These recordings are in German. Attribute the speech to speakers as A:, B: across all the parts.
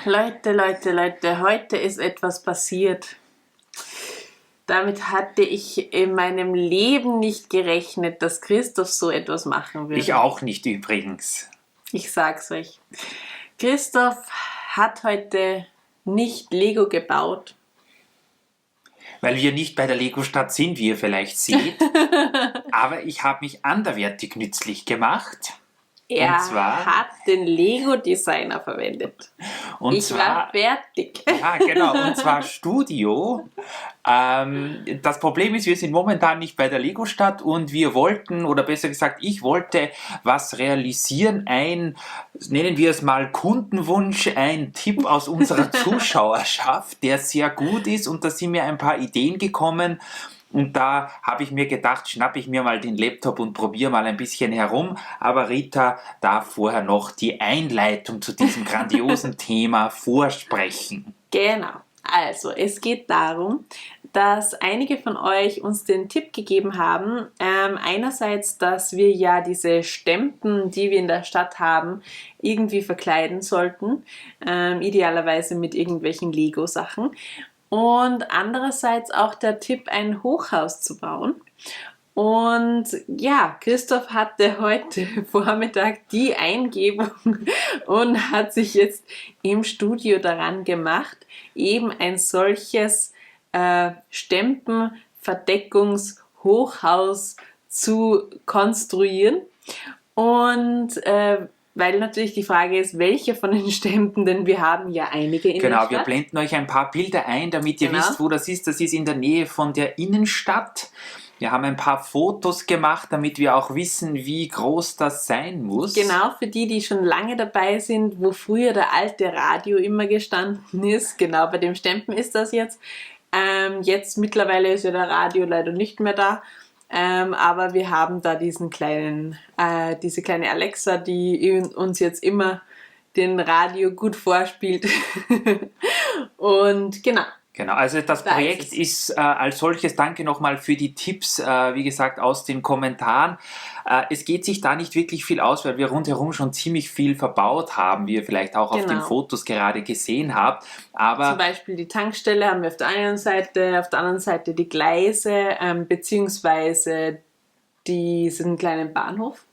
A: Leute, heute ist etwas passiert. Damit hatte ich in meinem Leben nicht gerechnet, dass Christoph so etwas machen würde.
B: Ich auch nicht übrigens.
A: Ich sag's euch. Christoph hat heute nicht Lego gebaut.
B: Weil wir nicht bei der Lego-Stadt sind, wie ihr vielleicht seht. Aber ich habe mich anderweitig nützlich gemacht.
A: Er
B: Und zwar-
A: hat den Lego-Designer verwendet.
B: Und
A: Ich war
B: zwar,
A: fertig.
B: ja, genau, und zwar Studio. Das Problem ist, wir sind momentan nicht bei der Lego-Stadt und wir wollten, oder besser gesagt, ich wollte was realisieren, nennen wir es mal Kundenwunsch, ein Tipp aus unserer Zuschauerschaft, der sehr gut ist, und da sind mir ein paar Ideen gekommen. Und da habe ich mir gedacht, schnappe ich mir mal den Laptop und probiere mal ein bisschen herum. Aber Rita darf vorher noch die Einleitung zu diesem grandiosen Thema vorsprechen.
A: Genau. Also, es geht darum, dass einige von euch uns den Tipp gegeben haben, einerseits, dass wir ja diese Stempen, die wir in der Stadt haben, irgendwie verkleiden sollten, idealerweise mit irgendwelchen Lego-Sachen. Und andererseits auch der Tipp, ein Hochhaus zu bauen. Und ja, Christoph hatte heute Vormittag die Eingebung und hat sich jetzt im Studio daran gemacht, eben ein solches Stempenverdeckungshochhaus zu konstruieren. Und weil natürlich die Frage ist, welche von den Stempen, denn wir haben ja einige in der
B: Genau,
A: Stadt.
B: wir blenden euch ein paar Bilder ein, damit ihr
A: Genau.
B: wisst, wo das ist. Das ist in der Nähe von der Innenstadt. Wir haben ein paar Fotos gemacht, damit wir auch wissen, wie groß das sein muss.
A: Genau, für die, die schon lange dabei sind, wo früher der alte Radio immer gestanden ist. Genau, bei dem Stempen ist das jetzt. Jetzt mittlerweile ist ja der Radio leider nicht mehr da. Aber wir haben da diese kleine Alexa, die uns jetzt immer den Radio gut vorspielt. Und genau.
B: Genau, also das
A: Da
B: Projekt ist als solches, danke nochmal für die Tipps, wie gesagt, aus den Kommentaren. Es geht sich da nicht wirklich viel aus, weil wir rundherum schon ziemlich viel verbaut haben, wie ihr vielleicht auch auf den
A: Genau.
B: Fotos gerade gesehen habt. Aber
A: Zum Beispiel die Tankstelle haben wir auf der einen Seite, auf der anderen Seite die Gleise, beziehungsweise diesen kleinen Bahnhof.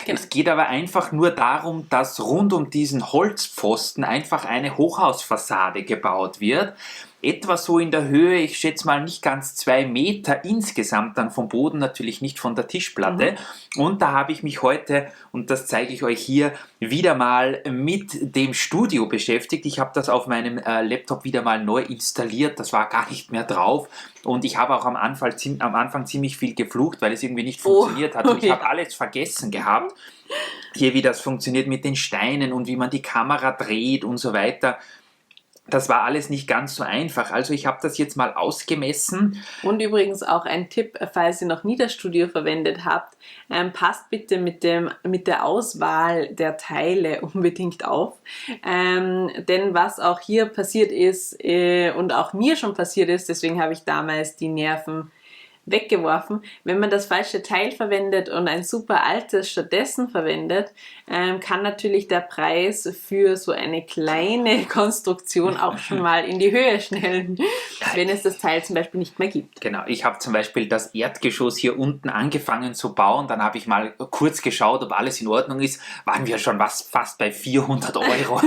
A: Genau.
B: es geht aber einfach nur darum, dass rund um diesen Holzpfosten einfach eine Hochhausfassade gebaut wird. Etwa so in der Höhe, ich schätze mal nicht ganz 2 Meter insgesamt dann vom Boden, natürlich nicht von der Tischplatte. Und da habe ich mich heute, und das zeige ich euch hier, wieder mal mit dem Studio beschäftigt. Ich habe das auf meinem Laptop wieder mal neu installiert, das war gar nicht mehr drauf. Und ich habe auch am Anfang ziemlich viel geflucht, weil es irgendwie nicht funktioniert hat. Und ich habe alles vergessen gehabt. Hier, wie das funktioniert mit den Steinen und wie man die Kamera dreht und so weiter. Das war alles nicht ganz so einfach. Also ich habe das jetzt mal ausgemessen.
A: Und übrigens auch ein Tipp, falls ihr noch nie das Studio verwendet habt, passt bitte mit der Auswahl der Teile unbedingt auf. Denn was auch hier passiert ist und auch mir schon passiert ist, deswegen habe ich damals die Nerven weggeworfen. Wenn man das falsche Teil verwendet und ein super altes stattdessen verwendet, kann natürlich der Preis für so eine kleine Konstruktion auch schon mal in die Höhe schnellen, wenn es das Teil zum Beispiel nicht mehr gibt.
B: Genau, ich habe zum Beispiel das Erdgeschoss hier unten angefangen zu bauen, dann habe ich mal kurz geschaut, ob alles in Ordnung ist, waren wir schon fast bei 400 Euro.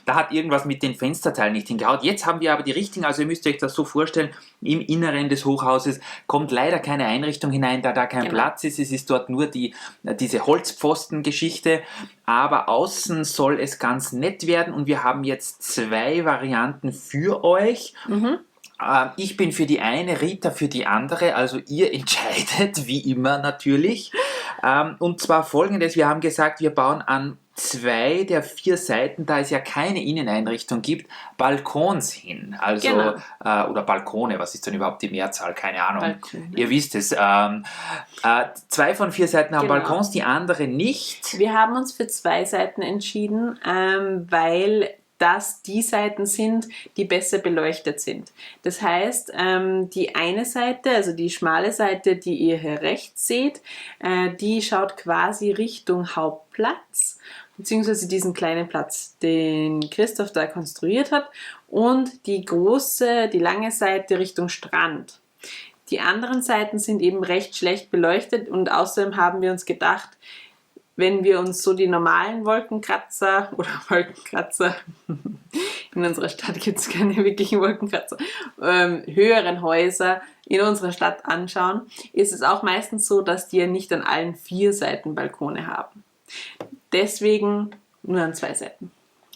B: Da hat irgendwas mit den Fensterteilen nicht hingehaut. Jetzt haben wir aber die richtigen, also ihr müsst euch das so vorstellen, im Inneren des Hochhauses kommt leider keine Einrichtung hinein, da kein Platz ist. Es ist dort nur diese Holzpfostengeschichte, aber außen soll es ganz nett werden und wir haben jetzt 2 Varianten für euch. Ich bin für die eine, Rita für die andere, also ihr entscheidet, wie immer natürlich. Und zwar folgendes, wir haben gesagt, wir bauen an 2 der 4 Seiten, da es ja keine Inneneinrichtung gibt, Balkons hin. Also,
A: Genau.
B: Oder Balkone, was ist denn überhaupt die Mehrzahl? Keine Ahnung.
A: Balkone.
B: Ihr wisst es. 2 von 4 Seiten haben
A: Genau.
B: Balkons, die andere nicht.
A: Wir haben uns für 2 Seiten entschieden, weil das die Seiten sind, die besser beleuchtet sind. Das heißt, die eine Seite, also die schmale Seite, die ihr hier rechts seht, die schaut quasi Richtung Hauptplatz. beziehungsweise diesen kleinen Platz, den Christoph da konstruiert hat, und die lange Seite Richtung Strand. Die anderen Seiten sind eben recht schlecht beleuchtet und außerdem haben wir uns gedacht, wenn wir uns so die normalen Wolkenkratzer, in unserer Stadt gibt es keine wirklichen Wolkenkratzer, höheren Häuser in unserer Stadt anschauen, ist es auch meistens so, dass die ja nicht an allen 4 Seiten Balkone haben. Deswegen nur an 2 Seiten.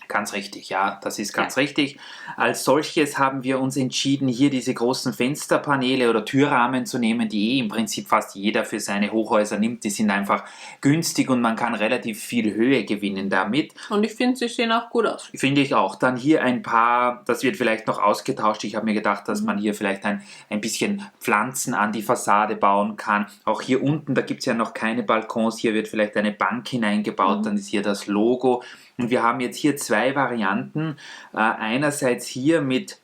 B: Ganz richtig, ja, das ist ganz richtig. Als solches haben wir uns entschieden, hier diese großen Fensterpaneele oder Türrahmen zu nehmen, die im Prinzip fast jeder für seine Hochhäuser nimmt. Die sind einfach günstig und man kann relativ viel Höhe gewinnen damit.
A: Und ich finde, sie sehen auch gut aus.
B: Finde ich auch. Dann hier ein paar, das wird vielleicht noch ausgetauscht. Ich habe mir gedacht, dass man hier vielleicht ein bisschen Pflanzen an die Fassade bauen kann. Auch hier unten, da gibt es ja noch keine Balkons. Hier wird vielleicht eine Bank hineingebaut, dann ist hier das Logo. Und wir haben jetzt hier 2 Varianten. Einerseits hier mit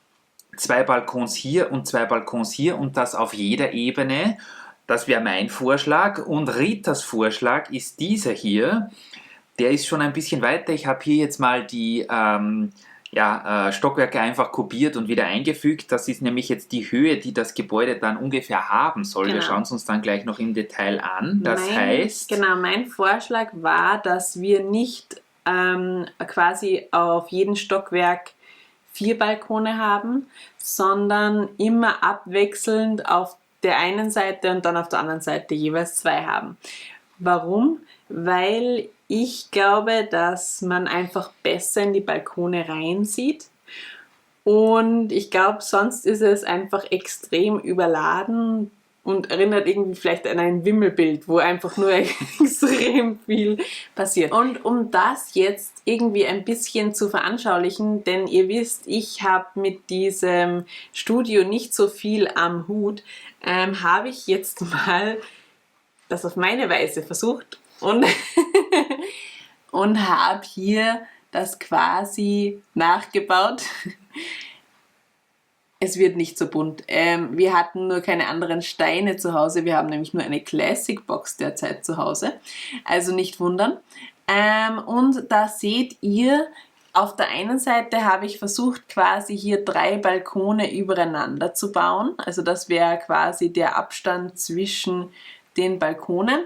B: 2 Balkons hier und 2 Balkons hier und das auf jeder Ebene. Das wäre mein Vorschlag. Und Ritas Vorschlag ist dieser hier. Der ist schon ein bisschen weiter. Ich habe hier jetzt mal die Stockwerke einfach kopiert und wieder eingefügt. Das ist nämlich jetzt die Höhe, die das Gebäude dann ungefähr haben soll. Wir schauen es uns dann gleich noch im Detail an.
A: Mein Vorschlag war, dass wir nicht quasi auf jedem Stockwerk 4 Balkone haben, sondern immer abwechselnd auf der einen Seite und dann auf der anderen Seite jeweils 2 haben. Warum? Weil ich glaube, dass man einfach besser in die Balkone reinsieht. Und ich glaube, sonst ist es einfach extrem überladen und erinnert irgendwie vielleicht an ein Wimmelbild, wo einfach nur extrem viel passiert. Und um das jetzt irgendwie ein bisschen zu veranschaulichen, denn ihr wisst, ich habe mit diesem Studio nicht so viel am Hut, habe ich jetzt mal das auf meine Weise versucht und, und habe hier das quasi nachgebaut. Es wird nicht so bunt. Wir hatten nur keine anderen Steine zu Hause. Wir haben nämlich nur eine Classic Box derzeit zu Hause. Also nicht wundern. Und da seht ihr, auf der einen Seite habe ich versucht, quasi hier 3 Balkone übereinander zu bauen. Also das wäre quasi der Abstand zwischen den Balkonen.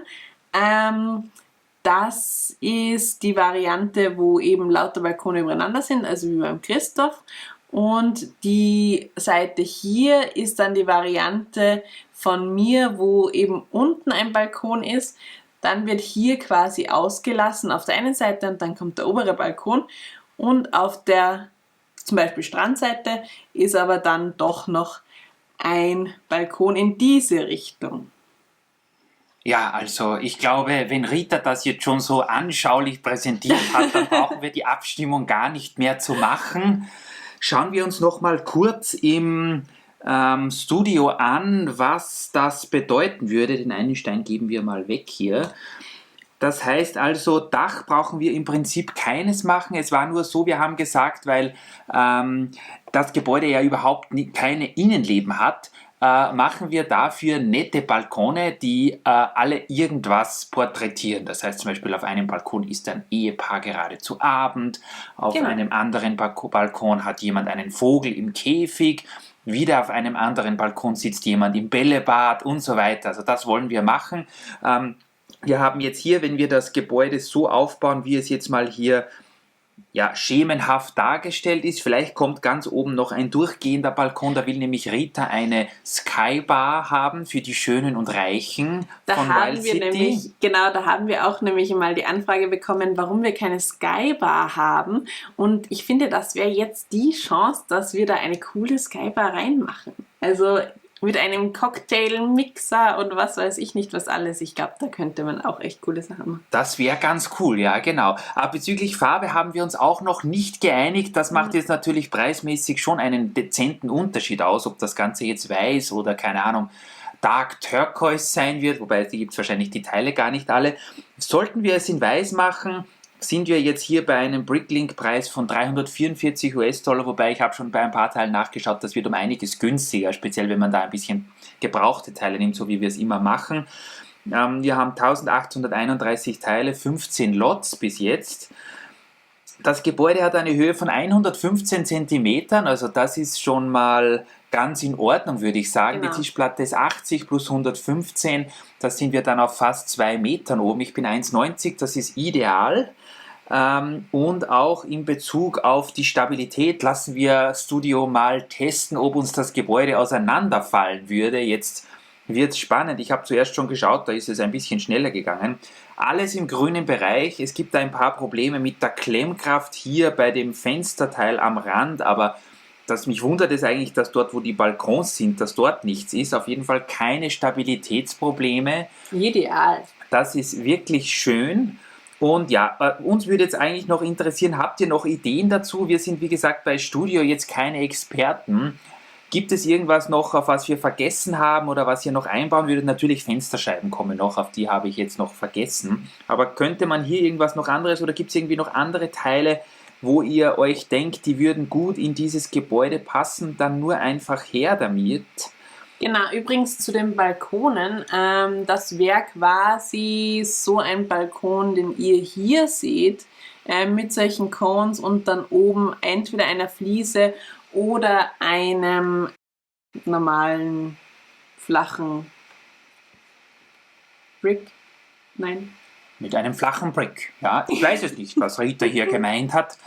A: Das ist die Variante, wo eben lauter Balkone übereinander sind, also wie beim Christoph. Und die Seite hier ist dann die Variante von mir, wo eben unten ein Balkon ist. Dann wird hier quasi ausgelassen auf der einen Seite und dann kommt der obere Balkon. Und auf der zum Beispiel Strandseite ist aber dann doch noch ein Balkon in diese Richtung.
B: Ja, also ich glaube, wenn Rita das jetzt schon so anschaulich präsentiert hat, dann brauchen wir die Abstimmung gar nicht mehr zu machen. Schauen wir uns noch mal kurz im Studio an, was das bedeuten würde. Den einen Stein geben wir mal weg hier. Das heißt also, Dach brauchen wir im Prinzip keines machen. Es war nur so, wir haben gesagt, weil das Gebäude ja überhaupt keine Innenleben hat, machen wir dafür nette Balkone, die alle irgendwas porträtieren. Das heißt zum Beispiel, auf einem Balkon ist ein Ehepaar gerade zu Abend, auf einem anderen Balkon hat jemand einen Vogel im Käfig, wieder auf einem anderen Balkon sitzt jemand im Bällebad und so weiter. Also das wollen wir machen. Wir haben jetzt hier, wenn wir das Gebäude so aufbauen, wie es jetzt mal hier schemenhaft dargestellt ist. Vielleicht kommt ganz oben noch ein durchgehender Balkon, da will nämlich Rita eine Skybar haben für die Schönen und Reichen von Wild City.
A: Da haben wir auch nämlich mal die Anfrage bekommen, warum wir keine Skybar haben. Und ich finde, das wäre jetzt die Chance, dass wir da eine coole Skybar reinmachen. Also mit einem Cocktailmixer und was weiß ich nicht was alles. Ich glaube, da könnte man auch echt coole Sachen machen.
B: Das wäre ganz cool, ja genau. Aber bezüglich Farbe haben wir uns auch noch nicht geeinigt. Das macht jetzt natürlich preismäßig schon einen dezenten Unterschied aus, ob das Ganze jetzt weiß oder keine Ahnung, Dark Turquoise sein wird, wobei die gibt es wahrscheinlich die Teile gar nicht alle. Sollten wir es in weiß machen, sind wir jetzt hier bei einem Bricklink-Preis von 344 US-Dollar, wobei ich habe schon bei ein paar Teilen nachgeschaut, das wird um einiges günstiger, speziell wenn man da ein bisschen gebrauchte Teile nimmt, so wie wir es immer machen. Wir haben 1831 Teile, 15 Lots bis jetzt. Das Gebäude hat eine Höhe von 115 Zentimetern, also das ist schon mal ganz in Ordnung, würde ich sagen.
A: Genau.
B: Die Tischplatte ist 80 plus 115, da sind wir dann auf fast 2 Metern oben. Ich bin 1,90, das ist ideal. Und auch in Bezug auf die Stabilität lassen wir Studio mal testen, ob uns das Gebäude auseinanderfallen würde. Jetzt wird es spannend. Ich habe zuerst schon geschaut, da ist es ein bisschen schneller gegangen. Alles im grünen Bereich. Es gibt ein paar Probleme mit der Klemmkraft hier bei dem Fensterteil am Rand, aber mich wundert es eigentlich, dass dort, wo die Balkons sind, dass dort nichts ist. Auf jeden Fall keine Stabilitätsprobleme.
A: Ideal.
B: Das ist wirklich schön. Und ja, uns würde jetzt eigentlich noch interessieren, habt ihr noch Ideen dazu? Wir sind, wie gesagt, bei Studio jetzt keine Experten. Gibt es irgendwas noch, auf was wir vergessen haben oder was ihr noch einbauen würdet? Natürlich Fensterscheiben kommen noch, auf die habe ich jetzt noch vergessen. Aber könnte man hier irgendwas noch anderes oder gibt es irgendwie noch andere Teile, wo ihr euch denkt, die würden gut in dieses Gebäude passen? Dann nur einfach her damit.
A: Genau, übrigens zu den Balkonen. Das wäre quasi so ein Balkon, den ihr hier seht, mit solchen Cones und dann oben entweder einer Fliese oder einem normalen, flachen Brick. Nein.
B: Mit einem flachen Brick. Ja, ich weiß es nicht, was Rita hier gemeint hat.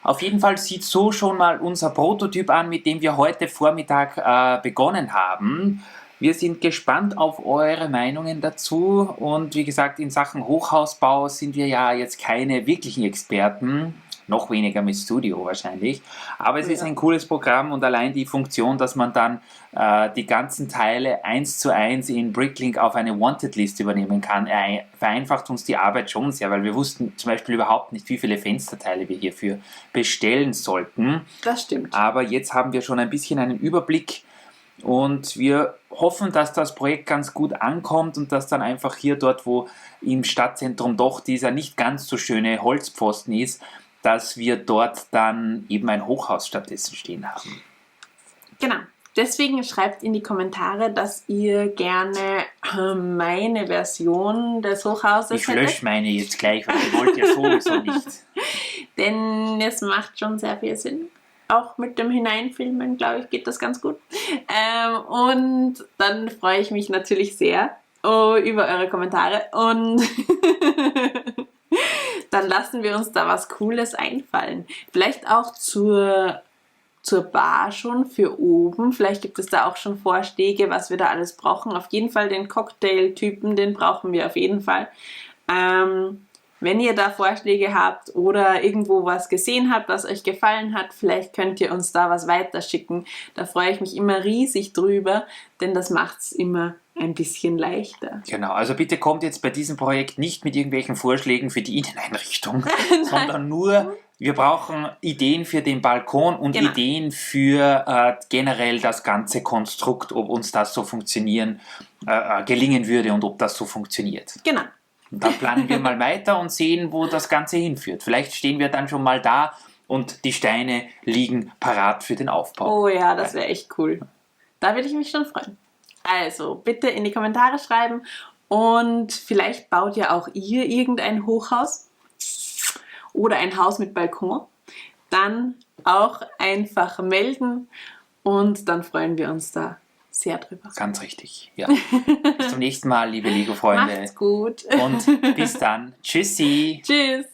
B: Auf jeden Fall sieht so schon mal unser Prototyp an, mit dem wir heute Vormittag begonnen haben. Wir sind gespannt auf eure Meinungen dazu und wie gesagt, in Sachen Hochhausbau sind wir ja jetzt keine wirklichen Experten, noch weniger mit Studio wahrscheinlich, aber es ist ein cooles Programm und allein die Funktion, dass man dann die ganzen Teile 1:1 in Bricklink auf eine Wanted-List übernehmen kann, vereinfacht uns die Arbeit schon sehr, weil wir wussten zum Beispiel überhaupt nicht, wie viele Fensterteile wir hierfür bestellen sollten.
A: Das stimmt.
B: Aber jetzt haben wir schon ein bisschen einen Überblick und wir hoffen, dass das Projekt ganz gut ankommt und dass dann einfach hier dort, wo im Stadtzentrum doch dieser nicht ganz so schöne Holzpfosten ist, dass wir dort dann eben ein Hochhaus stattdessen stehen haben.
A: Genau. Deswegen schreibt in die Kommentare, dass ihr gerne meine Version des Hochhauses
B: Ich lösche meine jetzt gleich, weil ihr wollt ja sowieso nicht.
A: Denn es macht schon sehr viel Sinn. Auch mit dem Hineinfilmen, glaube ich, geht das ganz gut. Und dann freue ich mich natürlich sehr über eure Kommentare. Und dann lassen wir uns da was Cooles einfallen. Vielleicht auch zur Bar schon für oben. Vielleicht gibt es da auch schon Vorschläge, was wir da alles brauchen. Auf jeden Fall den Cocktail-Typen, den brauchen wir auf jeden Fall. Wenn ihr da Vorschläge habt oder irgendwo was gesehen habt, was euch gefallen hat, vielleicht könnt ihr uns da was weiterschicken. Da freue ich mich immer riesig drüber, denn das macht es immer ein bisschen leichter.
B: Genau, also bitte kommt jetzt bei diesem Projekt nicht mit irgendwelchen Vorschlägen für die Inneneinrichtung, sondern nur, wir brauchen Ideen für den Balkon und Ideen für generell das ganze Konstrukt, ob uns das so gelingen würde und ob das so funktioniert.
A: Genau.
B: Und dann planen wir mal weiter und sehen, wo das Ganze hinführt. Vielleicht stehen wir dann schon mal da und die Steine liegen parat für den Aufbau.
A: Oh ja, das wäre echt cool. Da würde ich mich schon freuen. Also, bitte in die Kommentare schreiben und vielleicht baut ja auch ihr irgendein Hochhaus oder ein Haus mit Balkon. Dann auch einfach melden und dann freuen wir uns da sehr drüber.
B: Ganz richtig, ja. Bis zum nächsten Mal, liebe Lego-Freunde.
A: Macht's gut.
B: Und bis dann. Tschüssi.
A: Tschüss.